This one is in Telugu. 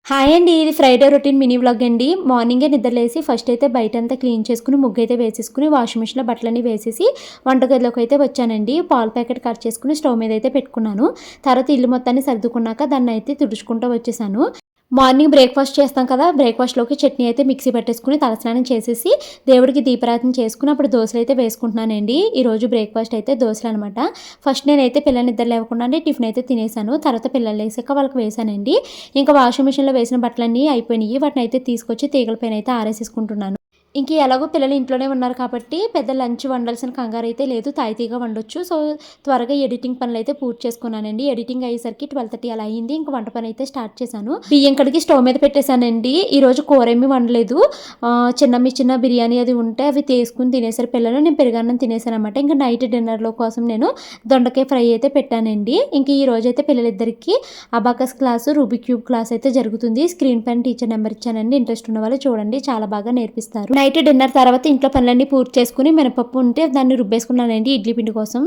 హాయ్ అండి, ఇది ఫ్రైడే రొటీన్ మినీ వ్లాగ్ అండి. మార్నింగే నిద్రలేసి ఫస్ట్ అయితే బయటంతా క్లీన్ చేసుకుని ముగ్గు అయితే వేసేసుకుని వాషింగ్ మిషన్లో బట్టలన్నీ వేసేసి వంటగదిలోకి అయితే వచ్చానండి. పాల ప్యాకెట్ కట్ చేసుకుని స్టవ్ మీద అయితే పెట్టుకున్నాను. తర్వాత ఇల్లు మొత్తాన్ని సర్దుకున్నాక దాన్ని అయితే తుడుచుకుంటూ వచ్చేసాను. మార్నింగ్ బ్రేక్ఫాస్ట్ చేస్తాం కదా, బ్రేక్ఫాస్ట్లోకి చట్నీ అయితే మిక్సీ పట్టేసుకుని తలస్నానం చేసేసి దేవుడికి దీపారాధన చేసుకుని అప్పుడు దోశలు అయితే వేసుకుంటున్నానండి. ఈరోజు బ్రేక్ఫాస్ట్ అయితే దోశలు అనమాట. ఫస్ట్ నేనైతే పిల్లలు నిద్ర లేవకుండానే టిఫిన్ అయితే తినేసాను. తర్వాత పిల్లలు వేసాక వాళ్ళకి వేసానండి. ఇంకా వాషింగ్ మిషన్లో వేసిన బట్టలన్నీ అయిపోయినాయి. వాటిని అయితే తీసుకొచ్చి తీగల పైన అయితే ఆరేసేసుకుంటున్నాను. ఇంక ఎలాగో పిల్లలు ఇంట్లోనే ఉన్నారు కాబట్టి పెద్ద లంచ్ వండాల్సిన కంగారు అయితే లేదు, తాయితీగా వండొచ్చు. సో త్వరగా ఎడిటింగ్ పనులు అయితే పూర్తి చేసుకున్నానండి. ఎడిటింగ్ అయ్యేసరికి 12:30 అలా అయింది. ఇంక వంట పని అయితే స్టార్ట్ చేశాను. బియ్యం కడిగి స్టవ్ మీద పెట్టేశానండి. ఈరోజు కూర ఏమీ వండలేదు. చిన్న బిర్యానీ అది ఉంటే అవి తీసుకుని తినేసారు పిల్లలు. నేను పెరుగన్నం తినేసాను అనమాట. ఇంకా నైట్ డిన్నర్లో కోసం నేను దొండకాయ ఫ్రై అయితే పెట్టానండి. ఇంక ఈ రోజు అయితే పిల్లలిద్దరికి abacus class, Rubik cube class అయితే జరుగుతుంది. స్క్రీన్ పైన టీచర్ నెంబర్ ఇచ్చానండి. ఇంట్రెస్ట్ ఉన్న వాళ్ళు చూడండి, చాలా బాగా నేర్పిస్తారు. నైట్ డిన్నర్ తర్వాత ఇంట్లో పనులన్నీ పూర్తి చేసుకుని మినపప్పు ఉంటే దాన్ని రుబ్బేసుకున్నానండి ఇడ్లీ పిండి కోసం.